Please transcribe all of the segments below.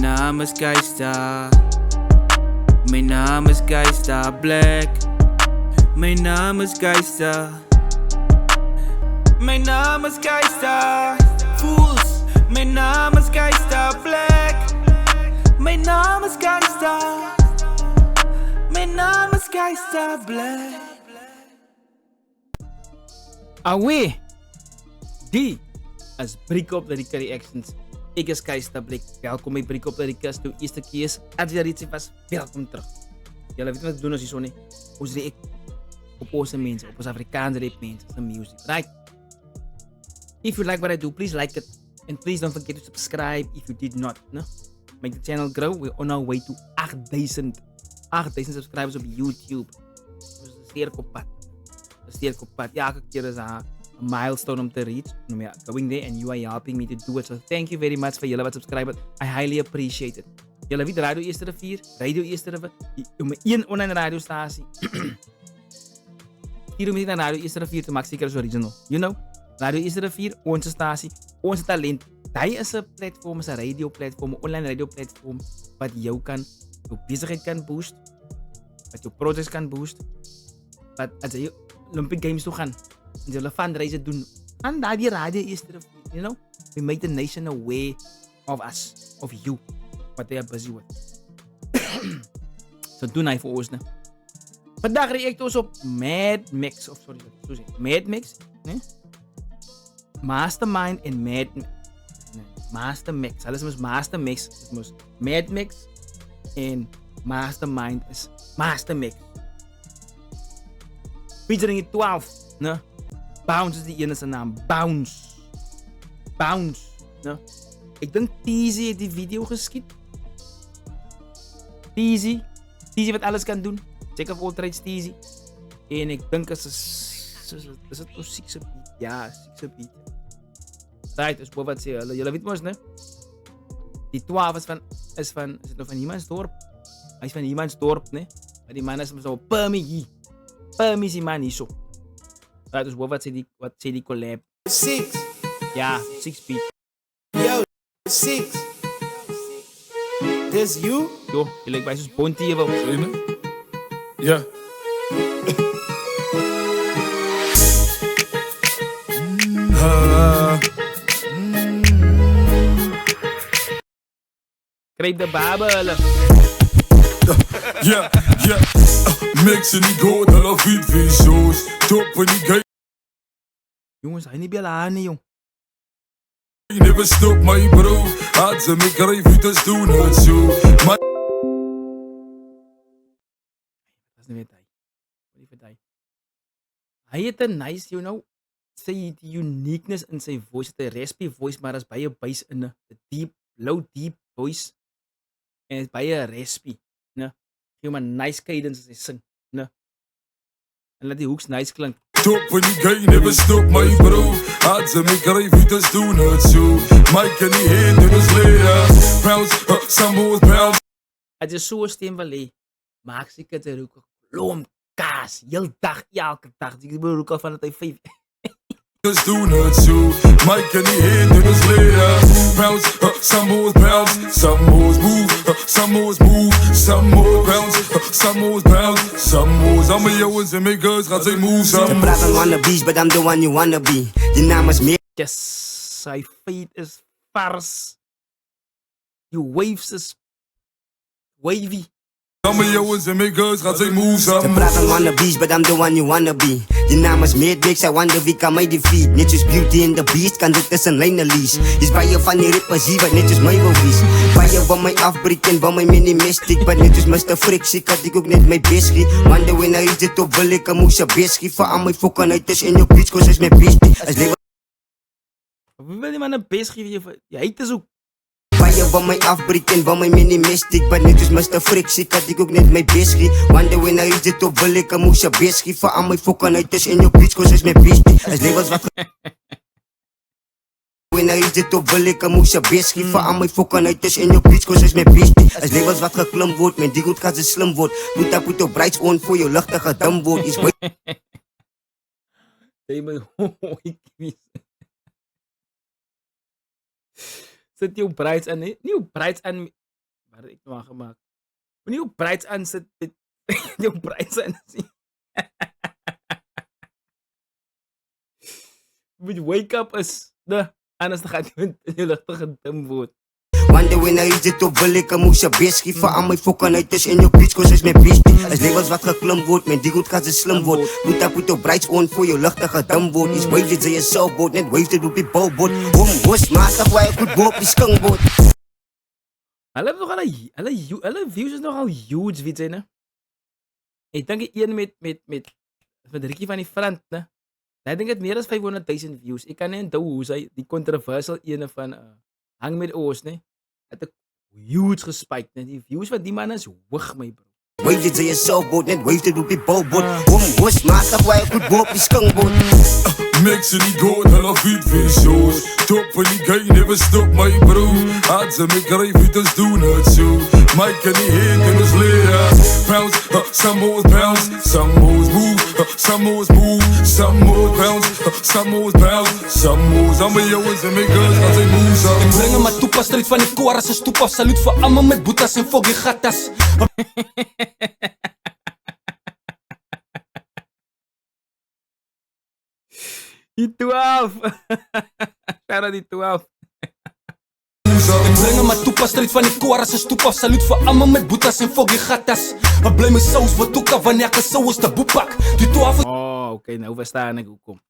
naam is Geista. Mijn naam is Geista Black. Mijn naam is Geista. Mijn naam is Geista. Fools. Mijn naam is Geista Black. Mijn naam is Geista. Mijn naam is Geista Black. Away. Die is Break Up Lyrica Reactions. Ik is Geista Black. Welkom bij Break Up Lyrica. De eerste keer is Adjaritie was. Welkom terug. Jullie weten wat ik doe als je zo niet. Hoe react op onze mensen, op onze Afrikaanse rap mensen, zijn music, right? If you like what I do, please like it. And please don't forget to subscribe if you did not. No? Make the channel grow. We're on our way to 8000 subscribers op YouTube. Dus een sterk op pad. Een sterk op pad. Ja, elke keer is een milestone om te reach. No, yeah, going there and you are helping me to do it. So thank you very much voor jullie wat subscriben. I highly appreciate it. Jullie weten Radio Eerste Rivier, Radio Eerste Rivier, mijn één online radiostatie. Hier om niet naar Radio Eerste Rivier te maken, zeker als original. You know? Radio Eerste Rivier, onze statie, onze talent. Dat is een platform, is een radioplatform, een online radioplatform. Wat jou bezigheid kan boosten. Wat jouw projects kan boosten. Wat als je Olympic Games toe gaan. En ze willen fundraiser doen. Gaan daar die Radio Eerste Rivier. You know? We make the nation aware of us, of you. Wat they are busy with. So doen hij voor ons. Ne? Vandaag react ons op Mad Mix. Of sorry, zo zeg. Mad Mix. Nee? Mastermind en Mad Mix. Nee, Master Mix. Alles is Master Mix. Het moet Mad Mix. En Mastermind is Master Mix. Featuring 12. Ne? Bounce is die ene zijn naam. Bounce. Bounce. Ne? Ik denk Teasy heeft die video geschiet. Teasy wat alles kan doen. Check of Ultra Teasy. En ik denk dat is het een ziekse beat. Ja, ziekse beat. Right, dus wat ze jullie weten maar, ne? Die 12 is het nog van iemands dorp? Hij is van iemands dorp, ne? Maar die man is zo Permi is die man hier zo. Right, dus wat zei die collab? 6. Ja, 6 beat. Yo, 6. This you? Yo, je lijkt bij zo'n Bonte hier wel. Ja. Kreep de babelen. Yeah. Mixing die goat en of iets visioos. Top van die guy. Jongens, hij niet bellen aan, jong. Never stop my bro. Had ze me krijgen te doen het zo. Dat is niet meer hij. Hij heeft een nice, you know. Sy uniqueness in zijn voice. Het een raspy voice, maar er is baie bass in. De deep, low deep voice. En het is baie raspy. Ne? Geef maar nice cadence als hij zingt. Ne? En laat die hooks nice klinken. Top van die guy, never stop my bro. Had ze me krijgen te doen het zo. Mike en die heen in ons leren. Bounce, some more bounce. Als je zo'n stem wil hê, maak ik het er ook een klomp kaas. Heel dag, elke dag. Ik bedoel ook al van het hij 5. Just doen het zo. Mike en die heen in ons leren. Bounce, some more bounce. Some more move, some more move. Some more bounce, some more bounce. Some more. Allemaal jongens en mijn girls gaan zijn move. Ze praten wannabes, but I'm the one you wanna be. Je naam is meer. Yes, zijn fate is vars. Je waves is wavy. Allemaal jongens en mijn girls gaan zijn move. Ze praten wannabes, but I'm the one you wanna be. Je naam is meer dik, zij wonder wie kan mij defeat. Netjes Beauty and the Beast, kan dit is een lijnenlies. Is bij je van die rippers hier, wat netjes mij wil vies. Bij je van mij afbreken, van mij minimalistic. But netjes Mr. Frick, had ik ook net mijn biscuit. Wonder when I reach the top, wil ik een moesje biscuit. Voor aan mij fokken uit is in je bitch, cause is mijn beastie. Als leven. Wie wil die man een beest geven? Je heet dus ook. Bij je van mij afbreken, van mij minimalistic. But netjes Mr. Frick, had ik ook net mijn biscuit. Wonder when I reach the top, wil ik een moesje biscuit. Voor aan mij fokken uit is in je bitch, cause is mijn beastie. Als levens wat. When I reach the top, wil ik een moesje biscuit. Voor aan mij fokken uit is in je bitch, cause is mijn beastie. Als levens wat geklim wordt, met die goed gaat ze slim wordt. Put op brights on voor je luchtige dam wordt. Is bij. Hey, my quiz. Zet jouw brides aan, nieuw brides aan Waar het ek nou aangemaak? Moenie jou braids aansit met jou braids aan sien. Moet wake up is, anders dan gaan jy in jou ligte gedim word. Wonder when I eet op wil ek moes se bes gee vir al my fokke uit is in jou bitch cause is my bitch. As levels wat geklim word, met die goed kan se slim word. Moet op jou brights on voor jou ligte gedim word. Is waves dit jy self boat, net waves dit op die bouboot. Hos master why ek goed boop die skingboot. Hulle het nog hulle views is nogal huge, weet jy, né? Ek dink die een met Rikkie van die front, né? Hy dink het meer as 500,000 views. Ek kan nie onthou hoe sy die controversial ene van Hang met Oos, né? Het ek huge gespike, né? Die views van die man is hoog, my bro. Waves dit jy self boat, net waves dit op die bouboot. Hos master why ek goed boop die skingboot. Mixen die goot, hulle feet video's. Top van die guy, never stop my bro. Hadden me grijp, het ons doen het zo. Mike en die heek en ons leren. Bounce, some more bounce, some more move, some more move, some more bounce, some more bounce, some more. Al my jongens en my girls, als ik move, some Ik breng hem maar toepas, strijd van die koor als een stoep af. Salut voor allemaal met boetas en foggy gatas. Die 12! Shout out die 12. Ik breng hem maar toepas, strijd van die koor als een stoep af. Salut voor allemaal met boetas en foggy gatas. We blij me saus, wat ook al wanneer ik een saus de boepak. Die 12 Oh, oké, nou verstaan ek hoekom.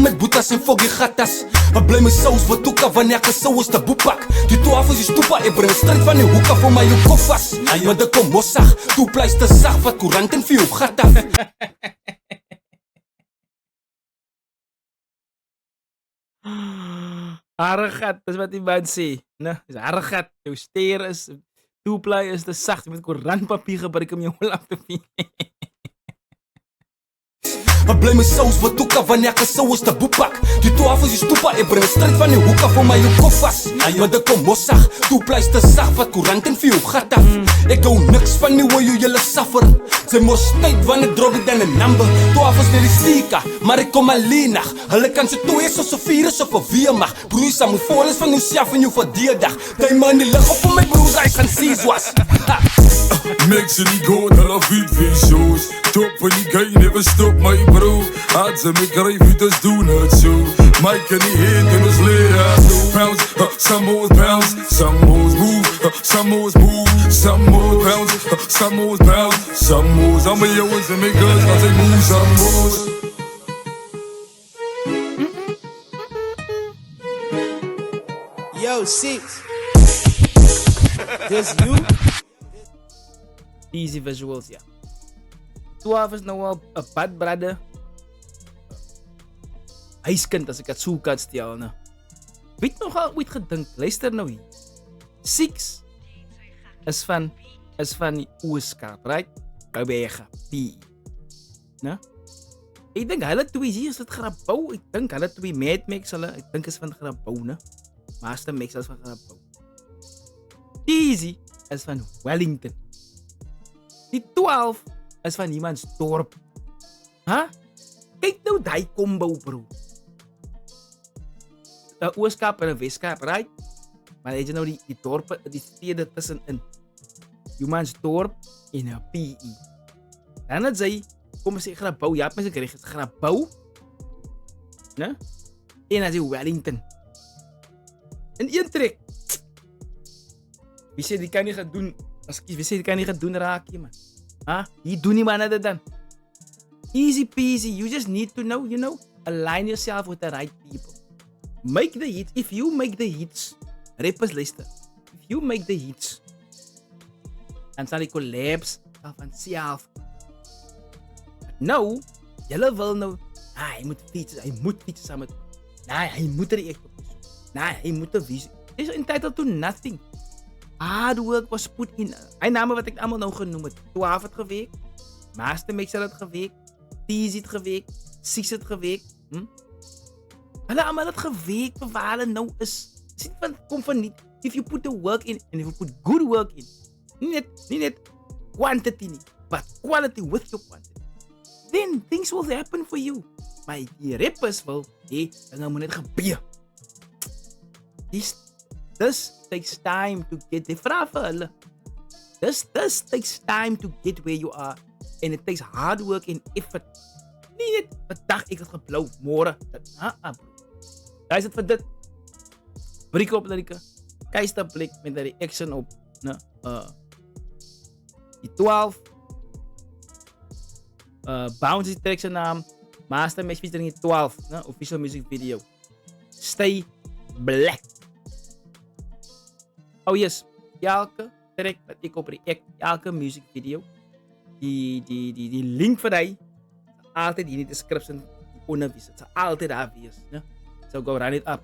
met boetas en foggy gatas. We blij me saus, wat ook al wanneer ik een saus de boepak. Die 12 is die stoepa, ik breng strijd van die hoek af voor mij je kop vast. Maar de kom mossag, toe pleister zacht, wat courant en veel gat af. Harregat, dis wat die man sê. Nee, dis harregat. Jou steer is, toeply is te sag. Jy moet koerantpapier gebruik om jou hol af te vee. We blij me saus, wat ook al wanneer ik een saus de boepak. Die 12 is die stoepa, ik breng strijd van die hoek af voor mij je kop vast. Maar de kom mossag, toe pleister zacht, wat courant en veel gat af. Ik hou niks van die hoe jullie suffer. Ze moest tijd wanneer drop ik dan een number. 12 is die stika, maar ik kom alleen nog. Hulle kan ze toe is of ze vier is of een vier mag. Broer, ze moet vol is van jezelf en je verdiedag. Die man die lig op voor mijn broers, hij gaan zien zoals. Mixen die goot, hulle feet video's. Top van die guy, never stop my bro. Hadden me grijp, het ons doen het zo. Mike en die heek en ons leren. Bounce, some more bounce, some more move, some more move, some more bounce, some more bounce, some more. Al my jongens en my girls, als ik move, some more. Yo, Six. This you? Easy visuals, ja. 12 is nou al een bad brother. Huiskind, as ek het so kan stel, ne. Weet nogal ooit gedink, luister nou hier. 6 is van die Ooskaap, right? Kabega, P. Ne? Ek dink hulle twee hier is dit Grabouw. Ek dink hulle twee Mad Max, ek dink is van Grabouw, ne? Master Max is van Grabouw. Easy is van Wellington. Die 12 is van iemands dorp. Huh? Kyk nou die combo, bro. 'n Ooskaap en 'n Weskaap, right? Maar het jy nou die dorpe, die stede tussenin. Iemands dorp en 'n PE. Dan het sy, kom ons sê Grabouw, ja, mense kry Grabouw. Né? En as jy Wellington. In een trek. Wie sê die kan nie gaan doen? Wie sê die kan nie gaan doen raak nie, man? Huh? Hier doen nie man dit dan. Easy peasy. You just need to know, align yourself with the right people. Make the hits. If you make the hits, rappers luister. If you make the hits, dan sal die collabs van self. Nou, julle wil nou, hy moet fietsen saam met, hy moet er echt op. Hy moet er visie. Is entitled to nothing. Hard work was put in. Hy name wat ek allemaal nou genoem het. 12 het geweek. Master Mixer het geweek. Teasy het geweek. 6 het geweek. Hulle allemaal het geweek vir waar hulle nou is. Sien van, kom van niet. If you put the work in, and if you put good work in. Nie net quantity nie, but quality with your quantity. Then things will happen for you. Maar die rappers wil, dan moet net gebeur. This takes time to get the vraag vir hulle. this takes time to get where you are. And it takes hard work and effort. Nie net, vandag ek het geblou, môre. Bro. Daar is het vir dit. Break-up lyrieke. Keisterblik met 'n reaction op die 12. Bouncy track zijn naam. Master Mesh featuring 12. Official music video. Stay Black. Oh yes. Elke track dat ik op react. Elke music video. Die link voor die. Altijd in de description. Het zal altijd daar wees. So go run it up.